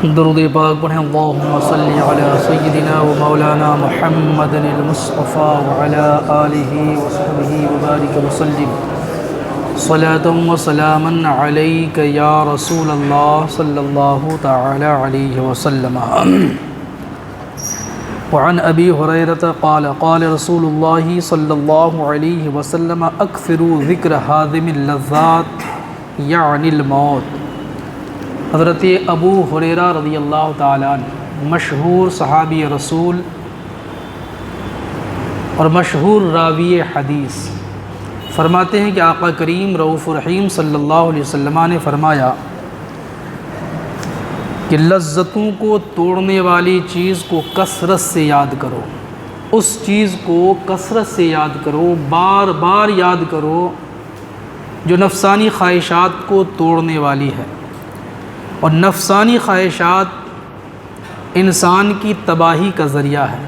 درود پاک پڑھیں اللہم صلی علی سیدنا و مولانا محمد المصطفیٰ وعلی آلہ وصحبہ وبارک وسلم صلاۃ و سلاما علیک یا رسول اللہ صلی اللہ تعالی علیہ وسلم۔ وعن ابی ہریرۃ قال قال رسول اللہ صلی اللہ علیہ وسلم اکثروا ذکر ہاضم اللذات یعنی الموت۔ حضرت ابو ہریرہ رضی اللہ تعالیٰ عنہ مشہور صحابی رسول اور مشہور راوی حدیث فرماتے ہیں کہ آقا کریم رؤوف الرحیم صلی اللہ علیہ وسلم نے فرمایا کہ لذتوں کو توڑنے والی چیز کو کثرت سے یاد کرو، اس چیز کو کثرت سے یاد کرو، بار بار یاد کرو جو نفسانی خواہشات کو توڑنے والی ہے۔ اور نفسانی خواہشات انسان کی تباہی کا ذریعہ ہے۔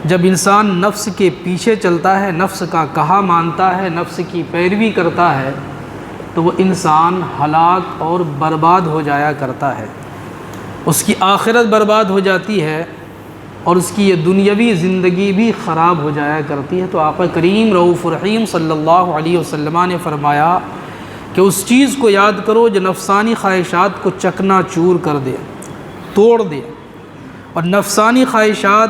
جب انسان نفس کے پیچھے چلتا ہے، نفس کا کہا مانتا ہے، نفس کی پیروی کرتا ہے، تو وہ انسان ہلاک اور برباد ہو جایا کرتا ہے، اس کی آخرت برباد ہو جاتی ہے اور اس کی یہ دنیاوی زندگی بھی خراب ہو جایا کرتی ہے۔ تو آقا کریم رؤوف الرحیم صلی اللہ علیہ وسلم نے فرمایا کہ اس چیز کو یاد کرو جو نفسانی خواہشات کو چکنا چور کر دے، توڑ دے۔ اور نفسانی خواہشات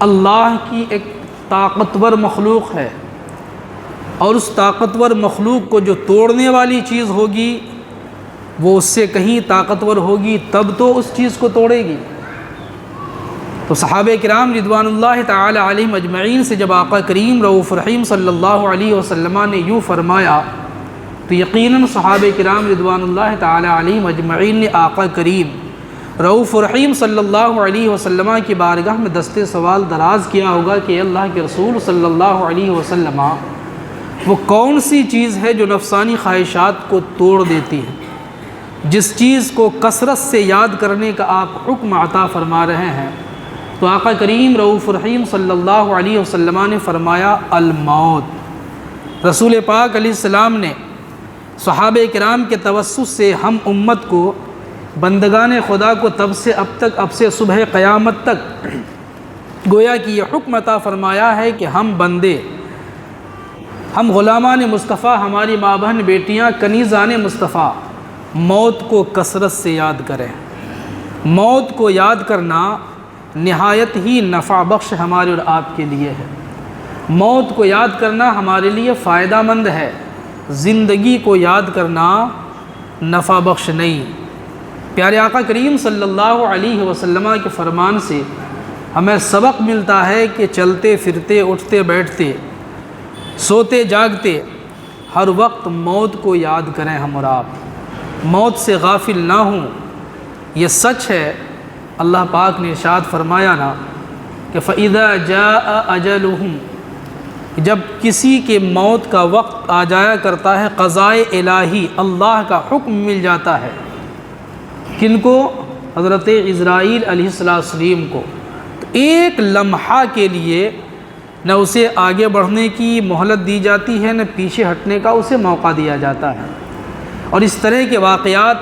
اللہ کی ایک طاقتور مخلوق ہے، اور اس طاقتور مخلوق کو جو توڑنے والی چیز ہوگی وہ اس سے کہیں طاقتور ہوگی، تب تو اس چیز کو توڑے گی۔ تو صحابہ کرام رضوان اللہ تعالی علیہم اجمعین سے جب آقا کریم رؤوف الرحیم صلی اللہ علیہ وسلم نے یوں فرمایا تو یقیناً صحابہ کرام رضوان اللہ تعالی علیہم اجمعین نے آقا کریم رؤوف الرحیم صلی اللہ علیہ وسلم کی بارگاہ میں دستے سوال دراز کیا ہوگا کہ اللہ کے رسول صلی اللہ علیہ وسلم وہ کون سی چیز ہے جو نفسانی خواہشات کو توڑ دیتی ہے، جس چیز کو کثرت سے یاد کرنے کا آپ حکم عطا فرما رہے ہیں؟ تو آقا کریم رؤوف الرحیم صلی اللہ علیہ وسلم نے فرمایا الموت۔ رسول پاک علیہ السلام نے صحابہ کرام کے توسط سے ہم امت کو، بندگان خدا کو تب سے اب تک، اب سے صبح قیامت تک گویا کہ یہ حکم عطا فرمایا ہے کہ ہم بندے، ہم غلامان مصطفیٰ، ہماری ماں بہن بیٹیاں کنیزان مصطفیٰ موت کو کثرت سے یاد کریں۔ موت کو یاد کرنا نہایت ہی نفع بخش ہمارے اور آپ کے لیے ہے۔ موت کو یاد کرنا ہمارے لیے فائدہ مند ہے، زندگی کو یاد کرنا نفع بخش نہیں۔ پیارے آقا کریم صلی اللہ علیہ وسلم کے فرمان سے ہمیں سبق ملتا ہے کہ چلتے پھرتے، اٹھتے بیٹھتے، سوتے جاگتے ہر وقت موت کو یاد کریں ہم اور آپ، موت سے غافل نہ ہوں۔ یہ سچ ہے، اللہ پاک نے ارشاد فرمایا نا کہ فَإِذَا جَاءَ أَجَلُهُمْ، جب کسی کے موت کا وقت آ جایا کرتا ہے، قضائے الہی، اللہ کا حکم مل جاتا ہے، کن کو؟ حضرت عزرائیل علیہ السلام کو۔ تو ایک لمحہ کے لیے نہ اسے آگے بڑھنے کی مہلت دی جاتی ہے، نہ پیچھے ہٹنے کا اسے موقع دیا جاتا ہے۔ اور اس طرح کے واقعات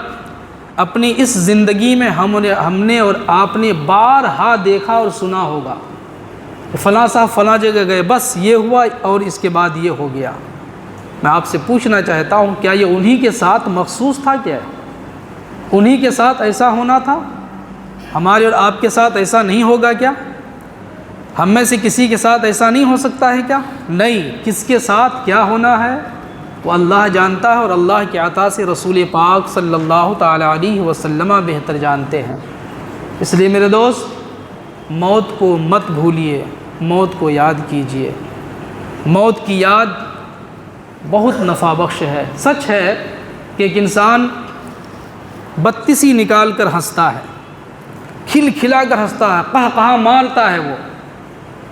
اپنی اس زندگی میں ہم نے اور آپ نے بارہا دیکھا اور سنا ہوگا۔ فلاں صاحب فلاں جگہ گئے، بس یہ ہوا اور اس کے بعد یہ ہو گیا۔ میں آپ سے پوچھنا چاہتا ہوں، کیا یہ انہی کے ساتھ مخصوص تھا؟ کیا انہی کے ساتھ ایسا ہونا تھا؟ ہمارے اور آپ کے ساتھ ایسا نہیں ہوگا کیا؟ ہم میں سے کسی کے ساتھ ایسا نہیں ہو سکتا ہے کیا؟ نہیں، کس کے ساتھ کیا ہونا ہے وہ اللہ جانتا ہے، اور اللہ کی عطا سے رسول پاک صلی اللہ تعالی علیہ وسلم بہتر جانتے ہیں۔ اس لیے میرے دوست، موت کو مت بھولیے، موت کو یاد کیجیے۔ موت کی یاد بہت نفع بخش ہے۔ سچ ہے کہ ایک انسان بتیسی نکال کر ہنستا ہے، کھل کھلا کر ہنستا ہے، قہقہا مارتا ہے، وہ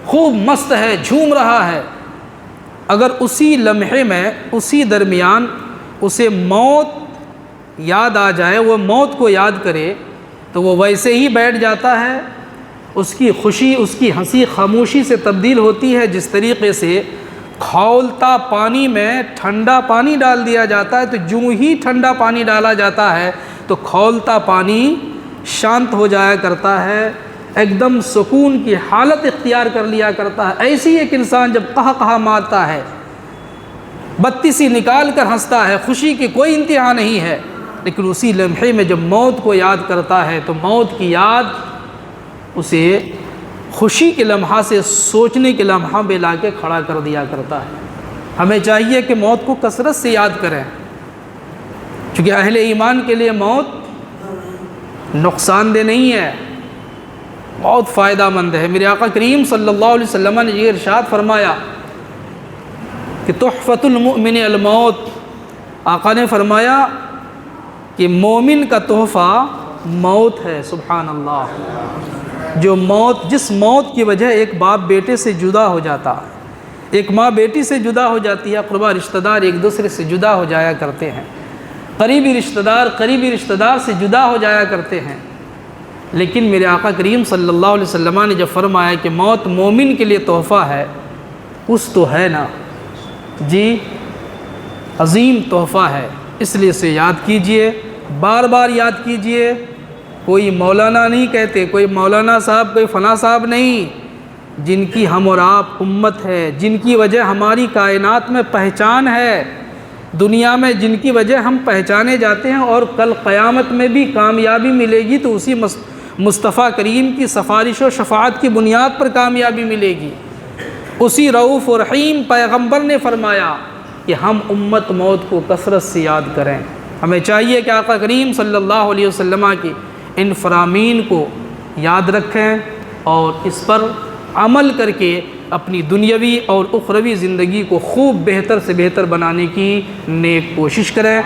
خوب مست ہے، جھوم رہا ہے۔ اگر اسی لمحے میں، اسی درمیان اسے موت یاد آ جائے، وہ موت کو یاد کرے، تو وہ ویسے ہی بیٹھ جاتا ہے۔ اس کی خوشی، اس کی ہنسی خاموشی سے تبدیل ہوتی ہے، جس طریقے سے کھولتا پانی میں ٹھنڈا پانی ڈال دیا جاتا ہے، تو جو ہی ٹھنڈا پانی ڈالا جاتا ہے تو کھولتا پانی شانت ہو جایا کرتا ہے، ایک دم سکون کی حالت اختیار کر لیا کرتا ہے۔ ایسی ایک انسان جب قہقہا مارتا ہے، بتی سی نکال کر ہنستا ہے، خوشی کی کوئی انتہا نہیں ہے، لیکن اسی لمحے میں جب موت کو یاد کرتا ہے تو موت کی یاد اسے خوشی کے لمحہ سے سوچنے کے لمحہ میں لا کے کھڑا کر دیا کرتا ہے۔ ہمیں چاہیے کہ موت کو کثرت سے یاد کریں، کیونکہ اہل ایمان کے لیے موت نقصان دہ نہیں ہے، بہت فائدہ مند ہے۔ میرے آقا کریم صلی اللہ علیہ وسلم نے یہ ارشاد فرمایا کہ تحفۃ المؤمن الموت، آقا نے فرمایا کہ مومن کا تحفہ موت ہے۔ سبحان اللہ، جس موت کی وجہ ایک باپ بیٹے سے جدا ہو جاتا ہے، ایک ماں بیٹی سے جدا ہو جاتی ہے، قربا رشتہ دار ایک دوسرے سے جدا ہو جایا کرتے ہیں، قریبی رشتہ دار سے جدا ہو جایا کرتے ہیں، لیکن میرے آقا کریم صلی اللہ علیہ وسلم نے جب فرمایا کہ موت مومن کے لیے تحفہ ہے، اس تو ہے نا جی، عظیم تحفہ ہے، اس لیے اسے یاد کیجئے، بار بار یاد کیجئے۔ کوئی مولانا نہیں کہتے، کوئی مولانا صاحب، کوئی فلاں صاحب نہیں، جن کی ہم اور آپ امت ہے، جن کی وجہ ہماری کائنات میں پہچان ہے، دنیا میں جن کی وجہ ہم پہچانے جاتے ہیں، اور کل قیامت میں بھی کامیابی ملے گی تو اسی مصطفیٰ کریم کی سفارش و شفاعت کی بنیاد پر کامیابی ملے گی۔ اسی رؤوف و رحیم پیغمبر نے فرمایا کہ ہم امت موت کو کثرت سے یاد کریں۔ ہمیں چاہیے کہ آقا کریم صلی اللہ علیہ وسلم کی ان فرامین کو یاد رکھیں اور اس پر عمل کر کے اپنی دنیاوی اور اخروی زندگی کو خوب بہتر سے بہتر بنانے کی نیک کوشش کریں۔